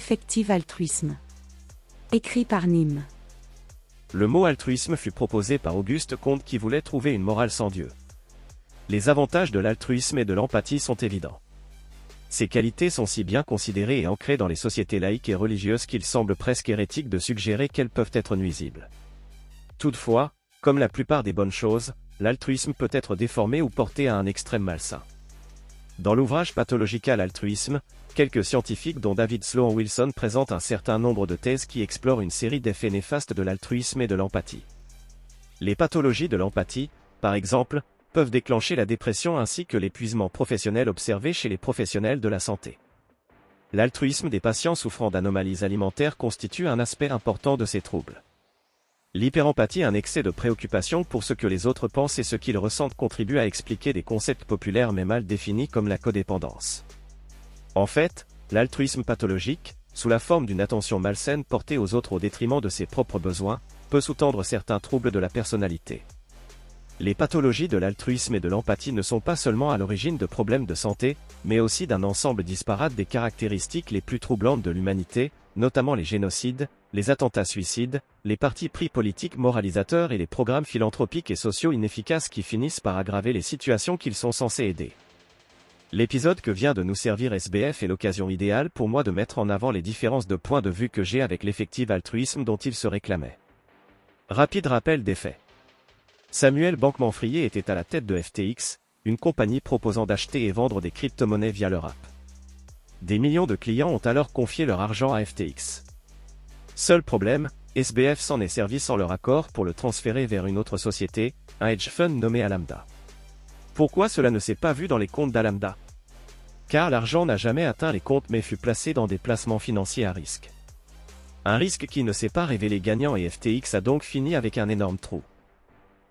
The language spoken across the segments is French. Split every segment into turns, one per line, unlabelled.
Effective altruisme. Écrit par Nîmes.
Le mot altruisme fut proposé par Auguste Comte qui voulait trouver une morale sans Dieu. Les avantages de l'altruisme et de l'empathie sont évidents. Ces qualités sont si bien considérées et ancrées dans les sociétés laïques et religieuses qu'il semble presque hérétique de suggérer qu'elles peuvent être nuisibles. Toutefois, comme la plupart des bonnes choses, l'altruisme peut être déformé ou porté à un extrême malsain. Dans l'ouvrage Pathological Altruism, quelques scientifiques dont David Sloan Wilson présentent un certain nombre de thèses qui explorent une série d'effets néfastes de l'altruisme et de l'empathie. Les pathologies de l'empathie, par exemple, peuvent déclencher la dépression ainsi que l'épuisement professionnel observé chez les professionnels de la santé. L'altruisme des patients souffrant d'anomalies alimentaires constitue un aspect important de ces troubles. L'hyperempathie, un excès de préoccupation pour ce que les autres pensent et ce qu'ils ressentent, contribue à expliquer des concepts populaires mais mal définis comme la codépendance. En fait, l'altruisme pathologique, sous la forme d'une attention malsaine portée aux autres au détriment de ses propres besoins, peut sous-tendre certains troubles de la personnalité. Les pathologies de l'altruisme et de l'empathie ne sont pas seulement à l'origine de problèmes de santé, mais aussi d'un ensemble disparate des caractéristiques les plus troublantes de l'humanité, notamment les génocides, les attentats suicides, les partis pris politiques moralisateurs et les programmes philanthropiques et sociaux inefficaces qui finissent par aggraver les situations qu'ils sont censés aider. L'épisode que vient de nous servir SBF est l'occasion idéale pour moi de mettre en avant les différences de point de vue que j'ai avec l'effectif altruisme dont il se réclamait. Rapide rappel des faits. Samuel Bankman-Fried était à la tête de FTX, une compagnie proposant d'acheter et vendre des crypto-monnaies via leur app. Des millions de clients ont alors confié leur argent à FTX. Seul problème, SBF s'en est servi sans leur accord pour le transférer vers une autre société, un hedge fund nommé Alameda. Pourquoi cela ne s'est pas vu dans les comptes d'Alameda? Car l'argent n'a jamais atteint les comptes mais fut placé dans des placements financiers à risque. Un risque qui ne s'est pas révélé gagnant et FTX a donc fini avec un énorme trou.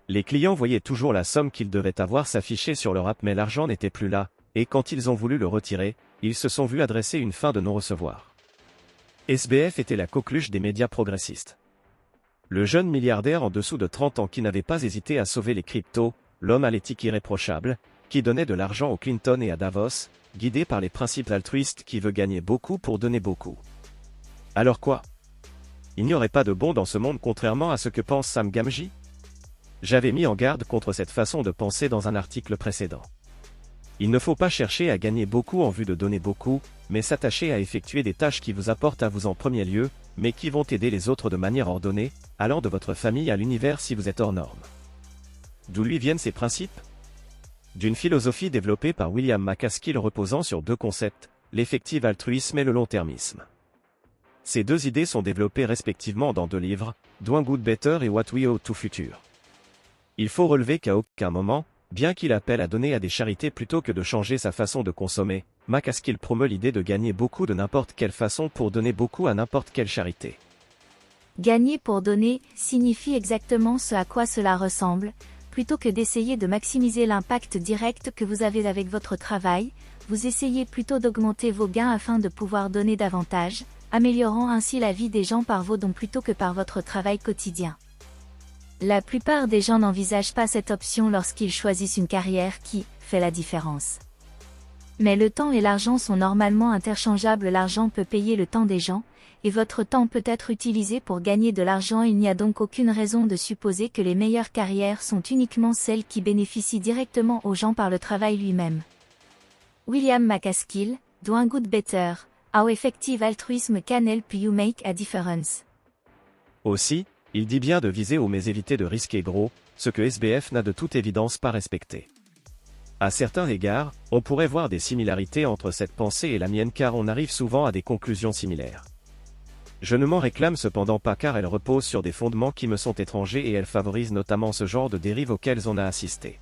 Les clients voyaient toujours la somme qu'ils devaient avoir s'afficher sur leur app mais l'argent n'était plus là, et quand ils ont voulu le retirer, ils se sont vus adresser une fin de non-recevoir. SBF était la coqueluche des médias progressistes. Le jeune milliardaire en dessous de 30 ans qui n'avait pas hésité à sauver les cryptos, l'homme à l'éthique irréprochable, qui donnait de l'argent aux Clinton et à Davos, guidé par les principes altruistes qui veut gagner beaucoup pour donner beaucoup. Alors quoi? Il n'y aurait pas de bon dans ce monde contrairement à ce que pense Sam Gamgee? J'avais mis en garde contre cette façon de penser dans un article précédent. Il ne faut pas chercher à gagner beaucoup en vue de donner beaucoup, mais s'attacher à effectuer des tâches qui vous apportent à vous en premier lieu, mais qui vont aider les autres de manière ordonnée, allant de votre famille à l'univers si vous êtes hors norme. D'où lui viennent ces principes? D'une philosophie développée par William McCaskill reposant sur deux concepts, l'effectif altruisme et le long-termisme. Ces deux idées sont développées respectivement dans deux livres, Doing Good Better et What We Owe to Future. Il faut relever qu'à aucun moment, bien qu'il appelle à donner à des charités plutôt que de changer sa façon de consommer, McCaskill promeut l'idée de gagner beaucoup de n'importe quelle façon pour donner beaucoup à n'importe quelle charité.
Gagner pour donner signifie exactement ce à quoi cela ressemble, plutôt que d'essayer de maximiser l'impact direct que vous avez avec votre travail, vous essayez plutôt d'augmenter vos gains afin de pouvoir donner davantage, améliorant ainsi la vie des gens par vos dons plutôt que par votre travail quotidien. La plupart des gens n'envisagent pas cette option lorsqu'ils choisissent une carrière qui fait la différence. Mais le temps et l'argent sont normalement interchangeables. L'argent peut payer le temps des gens, et votre temps peut être utilisé pour gagner de l'argent. Il n'y a donc aucune raison de supposer que les meilleures carrières sont uniquement celles qui bénéficient directement aux gens par le travail lui-même. William McCaskill, Doing Good Better, How Effective Altruism Can Help You Make a Difference.
Aussi, il dit bien de viser haut mais éviter de risquer gros, ce que SBF n'a de toute évidence pas respecté. À certains égards, on pourrait voir des similarités entre cette pensée et la mienne car on arrive souvent à des conclusions similaires. Je ne m'en réclame cependant pas car elle repose sur des fondements qui me sont étrangers et elle favorise notamment ce genre de dérives auxquelles on a assisté.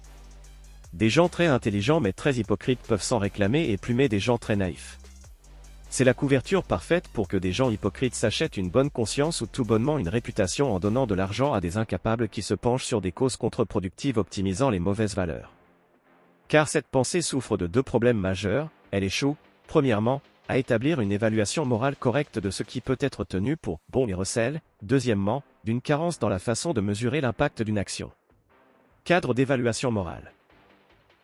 Des gens très intelligents mais très hypocrites peuvent s'en réclamer et plumer des gens très naïfs. C'est la couverture parfaite pour que des gens hypocrites s'achètent une bonne conscience ou tout bonnement une réputation en donnant de l'argent à des incapables qui se penchent sur des causes contre-productives optimisant les mauvaises valeurs. Car cette pensée souffre de deux problèmes majeurs, elle échoue, premièrement, à établir une évaluation morale correcte de ce qui peut être tenu pour bon et recel, deuxièmement, d'une carence dans la façon de mesurer l'impact d'une action. Cadre d'évaluation morale.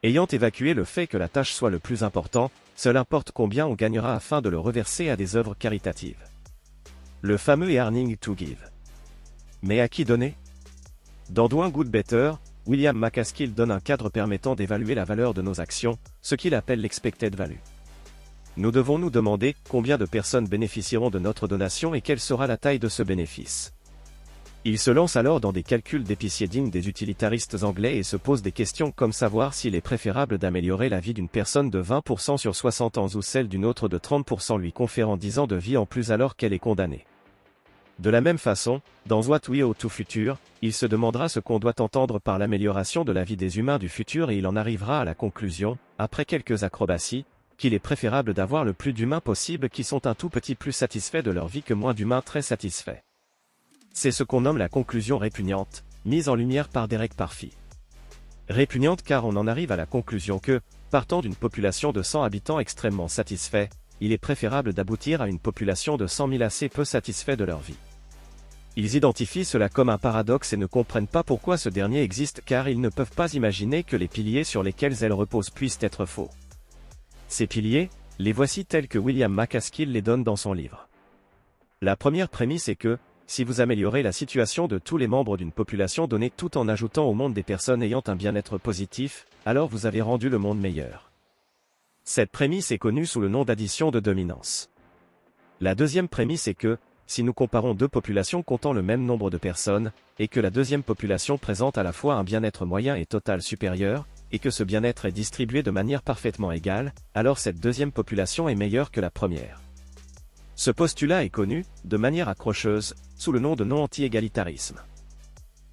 Ayant évacué le fait que la tâche soit le plus important, seul importe combien on gagnera afin de le reverser à des œuvres caritatives. Le fameux earning to give. Mais à qui donner? Dans Doing Good Better, William MacAskill donne un cadre permettant d'évaluer la valeur de nos actions, ce qu'il appelle l'expected value. Nous devons nous demander combien de personnes bénéficieront de notre donation et quelle sera la taille de ce bénéfice. Il se lance alors dans des calculs d'épicier dignes des utilitaristes anglais et se pose des questions comme savoir s'il est préférable d'améliorer la vie d'une personne de 20% sur 60 ans ou celle d'une autre de 30% lui conférant 10 ans de vie en plus alors qu'elle est condamnée. De la même façon, dans What We Owe to Future, il se demandera ce qu'on doit entendre par l'amélioration de la vie des humains du futur et il en arrivera à la conclusion, après quelques acrobaties, qu'il est préférable d'avoir le plus d'humains possible qui sont un tout petit plus satisfaits de leur vie que moins d'humains très satisfaits. C'est ce qu'on nomme la conclusion répugnante, mise en lumière par Derek Parfit. Répugnante car on en arrive à la conclusion que, partant d'une population de 100 habitants extrêmement satisfaits, il est préférable d'aboutir à une population de 100 000 assez peu satisfaits de leur vie. Ils identifient cela comme un paradoxe et ne comprennent pas pourquoi ce dernier existe car ils ne peuvent pas imaginer que les piliers sur lesquels elles reposent puissent être faux. Ces piliers, les voici tels que William MacAskill les donne dans son livre. La première prémisse est que, si vous améliorez la situation de tous les membres d'une population donnée tout en ajoutant au monde des personnes ayant un bien-être positif, alors vous avez rendu le monde meilleur. Cette prémisse est connue sous le nom d'addition de dominance. La deuxième prémisse est que, si nous comparons deux populations comptant le même nombre de personnes, et que la deuxième population présente à la fois un bien-être moyen et total supérieur, et que ce bien-être est distribué de manière parfaitement égale, alors cette deuxième population est meilleure que la première. Ce postulat est connu, de manière accrocheuse, sous le nom de non-anti-égalitarisme.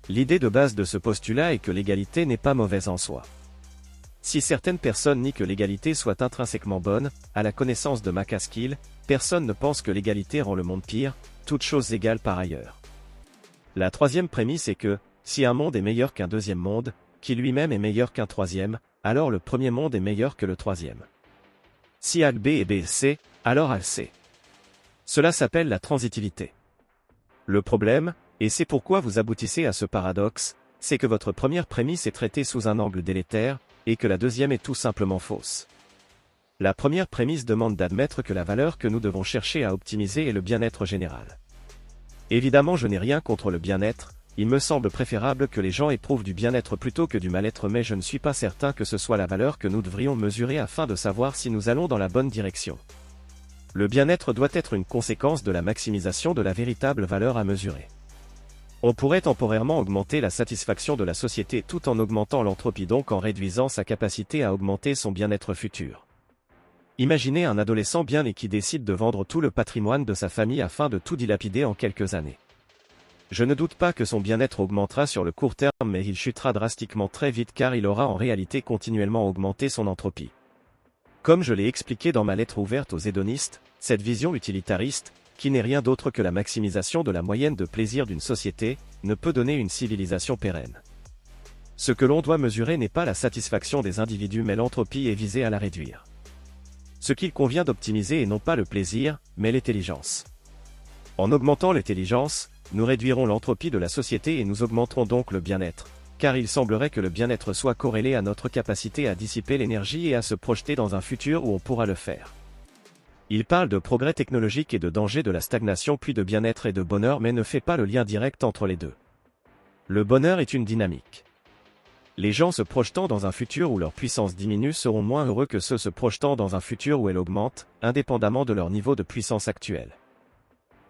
L'idée de base de ce postulat est que l'égalité n'est pas mauvaise en soi. Si certaines personnes nient que l'égalité soit intrinsèquement bonne, à la connaissance de MacAskill, personne ne pense que l'égalité rend le monde pire, toutes choses égales par ailleurs. La troisième prémisse est que, si un monde est meilleur qu'un deuxième monde, qui lui-même est meilleur qu'un troisième, alors le premier monde est meilleur que le troisième. Si A B et B C, alors A C. Cela s'appelle la transitivité. Le problème, et c'est pourquoi vous aboutissez à ce paradoxe, c'est que votre première prémisse est traitée sous un angle délétère, et que la deuxième est tout simplement fausse. La première prémisse demande d'admettre que la valeur que nous devons chercher à optimiser est le bien-être général. Évidemment, je n'ai rien contre le bien-être, il me semble préférable que les gens éprouvent du bien-être plutôt que du mal-être, mais je ne suis pas certain que ce soit la valeur que nous devrions mesurer afin de savoir si nous allons dans la bonne direction. Le bien-être doit être une conséquence de la maximisation de la véritable valeur à mesurer. On pourrait temporairement augmenter la satisfaction de la société tout en augmentant l'entropie, donc en réduisant sa capacité à augmenter son bien-être futur. Imaginez un adolescent bien né qui décide de vendre tout le patrimoine de sa famille afin de tout dilapider en quelques années. Je ne doute pas que son bien-être augmentera sur le court terme, mais il chutera drastiquement très vite car il aura en réalité continuellement augmenté son entropie. Comme je l'ai expliqué dans ma lettre ouverte aux hédonistes, cette vision utilitariste, qui n'est rien d'autre que la maximisation de la moyenne de plaisir d'une société, ne peut donner une civilisation pérenne. Ce que l'on doit mesurer n'est pas la satisfaction des individus mais l'entropie et viser à la réduire. Ce qu'il convient d'optimiser est non pas le plaisir, mais l'intelligence. En augmentant l'intelligence, nous réduirons l'entropie de la société et nous augmenterons donc le bien-être, car il semblerait que le bien-être soit corrélé à notre capacité à dissiper l'énergie et à se projeter dans un futur où on pourra le faire. Il parle de progrès technologique et de danger de la stagnation puis de bien-être et de bonheur mais ne fait pas le lien direct entre les deux. Le bonheur est une dynamique. Les gens se projetant dans un futur où leur puissance diminue seront moins heureux que ceux se projetant dans un futur où elle augmente, indépendamment de leur niveau de puissance actuel.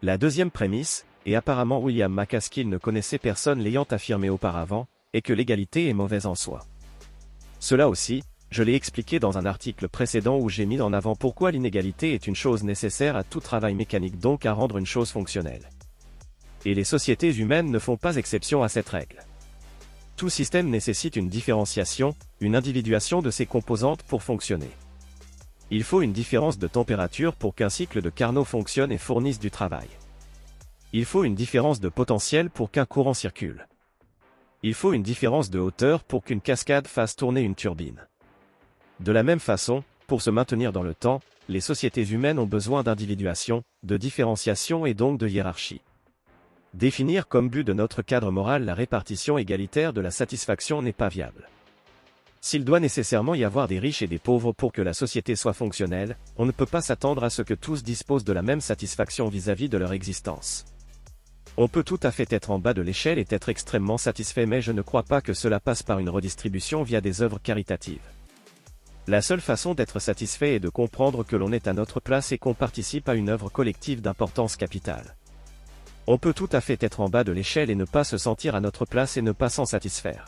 La deuxième prémisse, et apparemment William MacAskill ne connaissait personne l'ayant affirmé auparavant, est que l'égalité est mauvaise en soi. Cela aussi, je l'ai expliqué dans un article précédent où j'ai mis en avant pourquoi l'inégalité est une chose nécessaire à tout travail mécanique, donc à rendre une chose fonctionnelle. Et les sociétés humaines ne font pas exception à cette règle. Tout système nécessite une différenciation, une individuation de ses composantes pour fonctionner. Il faut une différence de température pour qu'un cycle de Carnot fonctionne et fournisse du travail. Il faut une différence de potentiel pour qu'un courant circule. Il faut une différence de hauteur pour qu'une cascade fasse tourner une turbine. De la même façon, pour se maintenir dans le temps, les sociétés humaines ont besoin d'individuation, de différenciation et donc de hiérarchie. Définir comme but de notre cadre moral la répartition égalitaire de la satisfaction n'est pas viable. S'il doit nécessairement y avoir des riches et des pauvres pour que la société soit fonctionnelle, on ne peut pas s'attendre à ce que tous disposent de la même satisfaction vis-à-vis de leur existence. On peut tout à fait être en bas de l'échelle et être extrêmement satisfait, mais je ne crois pas que cela passe par une redistribution via des œuvres caritatives. La seule façon d'être satisfait est de comprendre que l'on est à notre place et qu'on participe à une œuvre collective d'importance capitale. On peut tout à fait être en bas de l'échelle et ne pas se sentir à notre place et ne pas s'en satisfaire.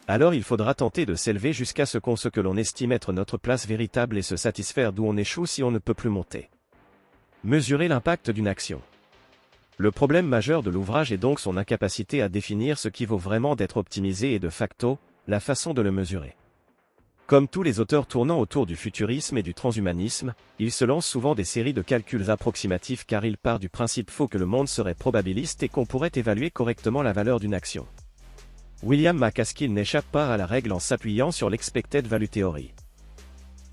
Alors il faudra tenter de s'élever jusqu'à ce que l'on estime être notre place véritable et se satisfaire d'où on échoue si on ne peut plus monter. Mesurer l'impact d'une action. Le problème majeur de l'ouvrage est donc son incapacité à définir ce qui vaut vraiment d'être optimisé et de facto, la façon de le mesurer. Comme tous les auteurs tournant autour du futurisme et du transhumanisme, il se lance souvent des séries de calculs approximatifs car il part du principe faux que le monde serait probabiliste et qu'on pourrait évaluer correctement la valeur d'une action. William McCaskill n'échappe pas à la règle en s'appuyant sur l'expected value theory.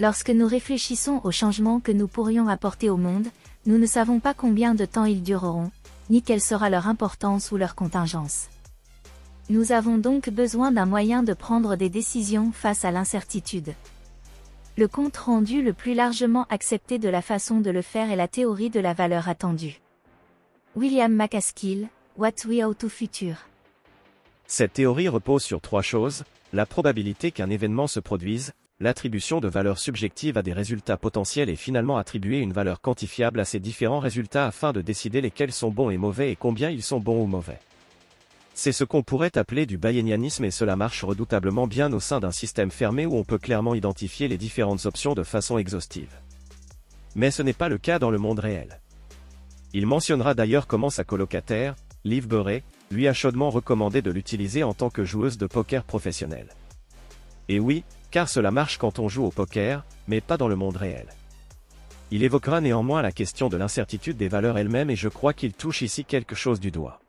Lorsque nous réfléchissons aux changements que nous pourrions apporter au monde, nous ne savons pas combien de temps ils dureront, ni quelle sera leur importance ou leur contingence. Nous avons donc besoin d'un moyen de prendre des décisions face à l'incertitude. Le compte-rendu le plus largement accepté de la façon de le faire est la théorie de la valeur attendue. William McCaskill, What We Owe to Future.
Cette théorie repose sur trois choses: la probabilité qu'un événement se produise, l'attribution de valeurs subjectives à des résultats potentiels et finalement attribuer une valeur quantifiable à ces différents résultats afin de décider lesquels sont bons et mauvais et combien ils sont bons ou mauvais. C'est ce qu'on pourrait appeler du bayésianisme et cela marche redoutablement bien au sein d'un système fermé où on peut clairement identifier les différentes options de façon exhaustive. Mais ce n'est pas le cas dans le monde réel. Il mentionnera d'ailleurs comment sa colocataire, Liv Burey, lui a chaudement recommandé de l'utiliser en tant que joueuse de poker professionnelle. Et oui, car cela marche quand on joue au poker, mais pas dans le monde réel. Il évoquera néanmoins la question de l'incertitude des valeurs elles-mêmes et je crois qu'il touche ici quelque chose du doigt.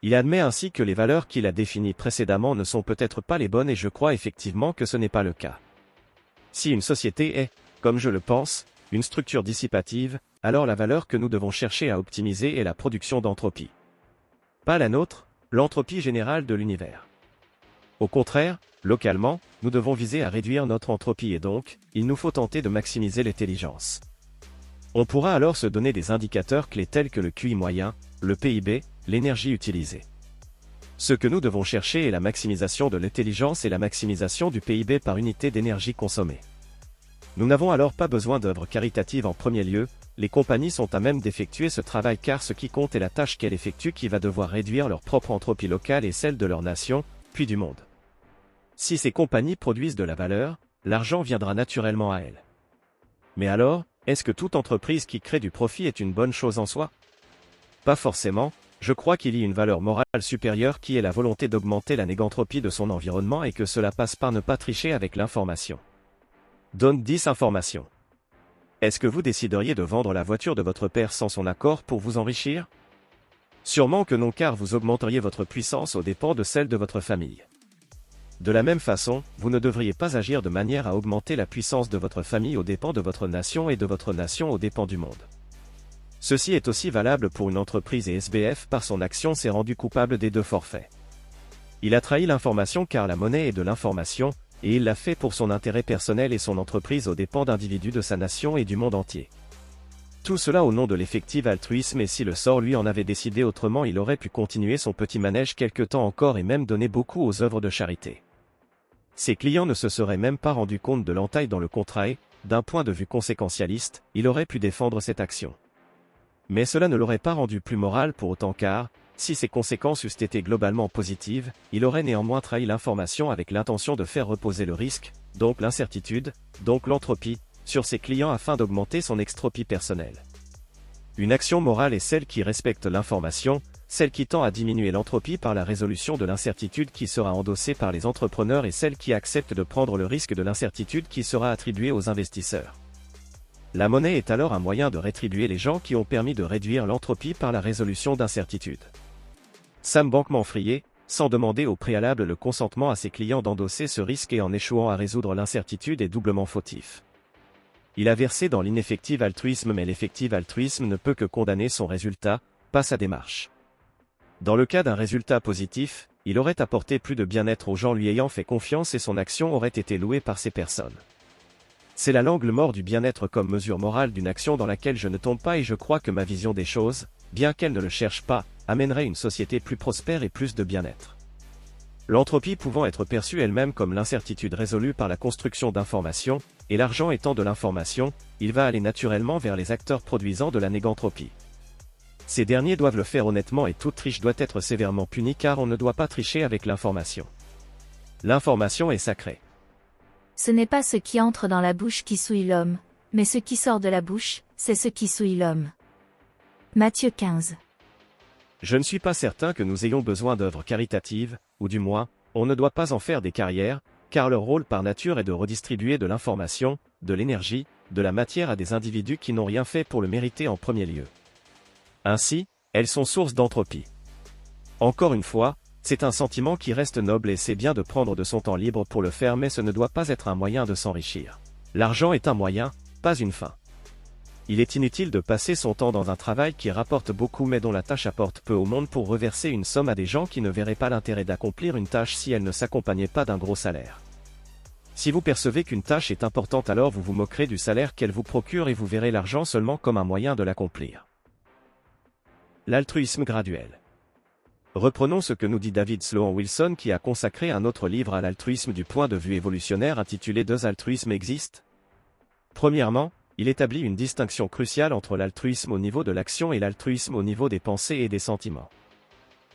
Il admet ainsi que les valeurs qu'il a définies précédemment ne sont peut-être pas les bonnes et je crois effectivement que ce n'est pas le cas. Si une société est, comme je le pense, une structure dissipative, alors la valeur que nous devons chercher à optimiser est la production d'entropie. Pas la nôtre, l'entropie générale de l'univers. Au contraire, localement, nous devons viser à réduire notre entropie et donc, il nous faut tenter de maximiser l'intelligence. On pourra alors se donner des indicateurs clés tels que le QI moyen, le PIB, l'énergie utilisée. Ce que nous devons chercher est la maximisation de l'intelligence et la maximisation du PIB par unité d'énergie consommée. Nous n'avons alors pas besoin d'œuvres caritatives en premier lieu, les compagnies sont à même d'effectuer ce travail car ce qui compte est la tâche qu'elles effectuent qui va devoir réduire leur propre entropie locale et celle de leur nation, puis du monde. Si ces compagnies produisent de la valeur, l'argent viendra naturellement à elles. Mais alors, est-ce que toute entreprise qui crée du profit est une bonne chose en soi? Pas forcément, je crois qu'il y a une valeur morale supérieure qui est la volonté d'augmenter la négantropie de son environnement et que cela passe par ne pas tricher avec l'information. Donne 10 informations. Est-ce que vous décideriez de vendre la voiture de votre père sans son accord pour vous enrichir? Sûrement que non car vous augmenteriez votre puissance aux dépens de celle de votre famille. De la même façon, vous ne devriez pas agir de manière à augmenter la puissance de votre famille aux dépens de votre nation et de votre nation aux dépens du monde. Ceci est aussi valable pour une entreprise et SBF par son action s'est rendu coupable des deux forfaits. Il a trahi l'information car la monnaie est de l'information, et il l'a fait pour son intérêt personnel et son entreprise aux dépens d'individus de sa nation et du monde entier. Tout cela au nom de l'effectif altruisme et si le sort lui en avait décidé autrement il aurait pu continuer son petit manège quelque temps encore et même donner beaucoup aux œuvres de charité. Ses clients ne se seraient même pas rendus compte de l'entaille dans le contrat et, d'un point de vue conséquentialiste, il aurait pu défendre cette action. Mais cela ne l'aurait pas rendu plus moral pour autant car, si ses conséquences eussent été globalement positives, il aurait néanmoins trahi l'information avec l'intention de faire reposer le risque, donc l'incertitude, donc l'entropie, sur ses clients afin d'augmenter son extropie personnelle. Une action morale est celle qui respecte l'information, celle qui tend à diminuer l'entropie par la résolution de l'incertitude qui sera endossée par les entrepreneurs et celle qui accepte de prendre le risque de l'incertitude qui sera attribuée aux investisseurs. La monnaie est alors un moyen de rétribuer les gens qui ont permis de réduire l'entropie par la résolution d'incertitudes. Sam Bankman-Fried, sans demander au préalable le consentement à ses clients d'endosser ce risque et en échouant à résoudre l'incertitude est doublement fautif. Il a versé dans l'ineffectif altruisme mais l'effectif altruisme ne peut que condamner son résultat, pas sa démarche. Dans le cas d'un résultat positif, il aurait apporté plus de bien-être aux gens lui ayant fait confiance et son action aurait été louée par ces personnes. C'est là l'angle mort du bien-être comme mesure morale d'une action dans laquelle je ne tombe pas et je crois que ma vision des choses, bien qu'elle ne le cherche pas, amènerait une société plus prospère et plus de bien-être. L'entropie pouvant être perçue elle-même comme l'incertitude résolue par la construction d'informations, et l'argent étant de l'information, il va aller naturellement vers les acteurs produisant de la négantropie. Ces derniers doivent le faire honnêtement et toute triche doit être sévèrement punie car on ne doit pas tricher avec l'information. L'information est sacrée.
Ce n'est pas ce qui entre dans la bouche qui souille l'homme, mais ce qui sort de la bouche, c'est ce qui souille l'homme. Matthieu 15.
Je ne suis pas certain que nous ayons besoin d'œuvres caritatives, ou du moins, on ne doit pas en faire des carrières, car leur rôle par nature est de redistribuer de l'information, de l'énergie, de la matière à des individus qui n'ont rien fait pour le mériter en premier lieu. Ainsi, elles sont source d'entropie. Encore une fois, c'est un sentiment qui reste noble et c'est bien de prendre de son temps libre pour le faire mais ce ne doit pas être un moyen de s'enrichir. L'argent est un moyen, pas une fin. Il est inutile de passer son temps dans un travail qui rapporte beaucoup mais dont la tâche apporte peu au monde pour reverser une somme à des gens qui ne verraient pas l'intérêt d'accomplir une tâche si elle ne s'accompagnait pas d'un gros salaire. Si vous percevez qu'une tâche est importante alors vous vous moquerez du salaire qu'elle vous procure et vous verrez l'argent seulement comme un moyen de l'accomplir. L'altruisme graduel. Reprenons ce que nous dit David Sloan Wilson qui a consacré un autre livre à l'altruisme du point de vue évolutionnaire intitulé « Deux altruismes existent ?» Premièrement, il établit une distinction cruciale entre l'altruisme au niveau de l'action et l'altruisme au niveau des pensées et des sentiments.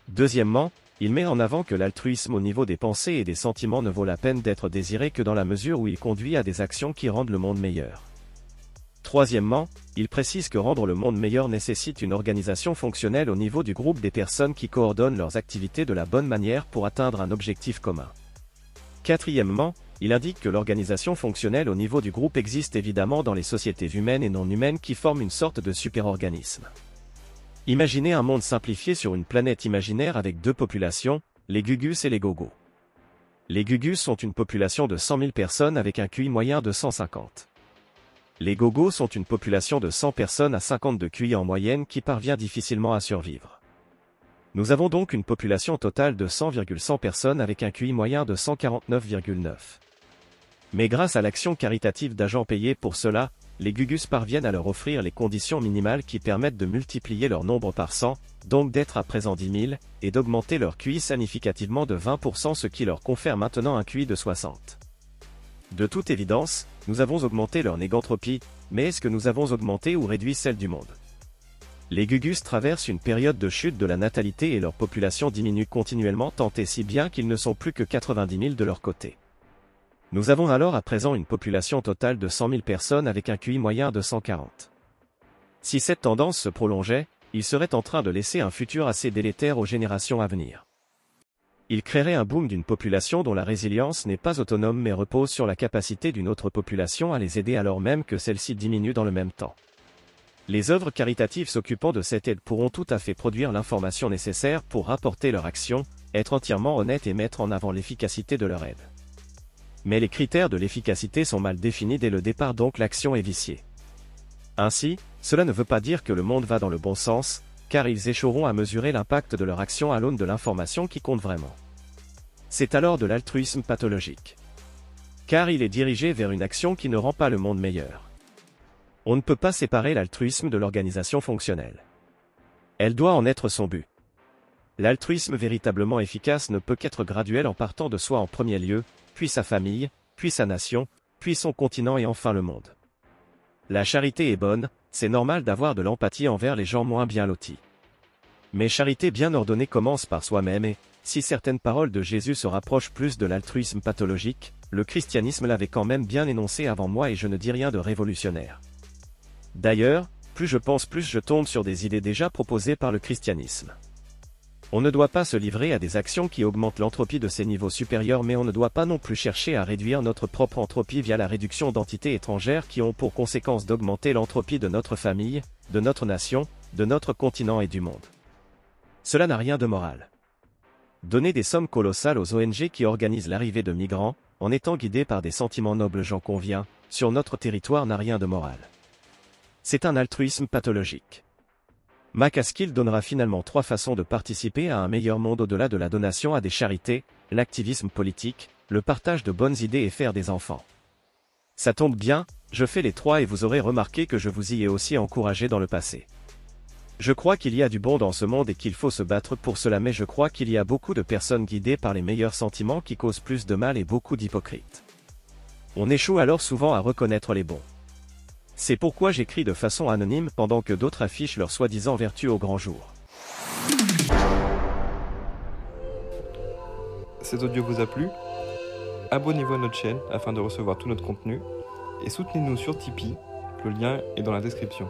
Deuxièmement, il met en avant que l'altruisme au niveau des pensées et des sentiments ne vaut la peine d'être désiré que dans la mesure où il conduit à des actions qui rendent le monde meilleur. Troisièmement, il précise que rendre le monde meilleur nécessite une organisation fonctionnelle au niveau du groupe des personnes qui coordonnent leurs activités de la bonne manière pour atteindre un objectif commun. Quatrièmement, il indique que l'organisation fonctionnelle au niveau du groupe existe évidemment dans les sociétés humaines et non humaines qui forment une sorte de superorganisme. Imaginez un monde simplifié sur une planète imaginaire avec deux populations, les Gugus et les Gogos. Les Gugus sont une population de 100 000 personnes avec un QI moyen de 150. Les Gogos sont une population de 100 personnes à 50 de QI en moyenne qui parvient difficilement à survivre. Nous avons donc une population totale de 100,100 personnes avec un QI moyen de 149,9. Mais grâce à l'action caritative d'agents payés pour cela, les Gugus parviennent à leur offrir les conditions minimales qui permettent de multiplier leur nombre par 100, donc d'être à présent 10 000, et d'augmenter leur QI significativement de 20% ce qui leur confère maintenant un QI de 60. De toute évidence, nous avons augmenté leur négantropie, mais est-ce que nous avons augmenté ou réduit celle du monde? Les Gugus traversent une période de chute de la natalité et leur population diminue continuellement tant et si bien qu'ils ne sont plus que 90 000 de leur côté. Nous avons alors à présent une population totale de 100 000 personnes avec un QI moyen de 140. Si cette tendance se prolongeait, il serait en train de laisser un futur assez délétère aux générations à venir. Il créerait un boom d'une population dont la résilience n'est pas autonome mais repose sur la capacité d'une autre population à les aider alors même que celle-ci diminue dans le même temps. Les œuvres caritatives s'occupant de cette aide pourront tout à fait produire l'information nécessaire pour rapporter leur action, être entièrement honnêtes et mettre en avant l'efficacité de leur aide. Mais les critères de l'efficacité sont mal définis dès le départ donc l'action est viciée. Ainsi, cela ne veut pas dire que le monde va dans le bon sens, car ils échoueront à mesurer l'impact de leur action à l'aune de l'information qui compte vraiment. C'est alors de l'altruisme pathologique. Car il est dirigé vers une action qui ne rend pas le monde meilleur. On ne peut pas séparer l'altruisme de l'organisation fonctionnelle. Elle doit en être son but. L'altruisme véritablement efficace ne peut qu'être graduel en partant de soi en premier lieu, puis sa famille, puis sa nation, puis son continent et enfin le monde. La charité est bonne, c'est normal d'avoir de l'empathie envers les gens moins bien lotis. Mais charité bien ordonnée commence par soi-même et, si certaines paroles de Jésus se rapprochent plus de l'altruisme pathologique, le christianisme l'avait quand même bien énoncé avant moi et je ne dis rien de révolutionnaire. D'ailleurs, plus je pense plus je tombe sur des idées déjà proposées par le christianisme. On ne doit pas se livrer à des actions qui augmentent l'entropie de ces niveaux supérieurs mais on ne doit pas non plus chercher à réduire notre propre entropie via la réduction d'entités étrangères qui ont pour conséquence d'augmenter l'entropie de notre famille, de notre nation, de notre continent et du monde. Cela n'a rien de moral. Donner des sommes colossales aux ONG qui organisent l'arrivée de migrants, en étant guidés par des sentiments nobles j'en conviens, sur notre territoire n'a rien de moral. C'est un altruisme pathologique. Macaskill donnera finalement 3 façons de participer à un meilleur monde au-delà de la donation à des charités, l'activisme politique, le partage de bonnes idées et faire des enfants. Ça tombe bien, je fais les 3 et vous aurez remarqué que je vous y ai aussi encouragé dans le passé. Je crois qu'il y a du bon dans ce monde et qu'il faut se battre pour cela, mais je crois qu'il y a beaucoup de personnes guidées par les meilleurs sentiments qui causent plus de mal et beaucoup d'hypocrites. On échoue alors souvent à reconnaître les bons. C'est pourquoi j'écris de façon anonyme pendant que d'autres affichent leurs soi-disant vertus au grand jour.
Cet audio vous a plu? Abonnez-vous à notre chaîne afin de recevoir tout notre contenu et soutenez-nous sur Tipeee, le lien est dans la description.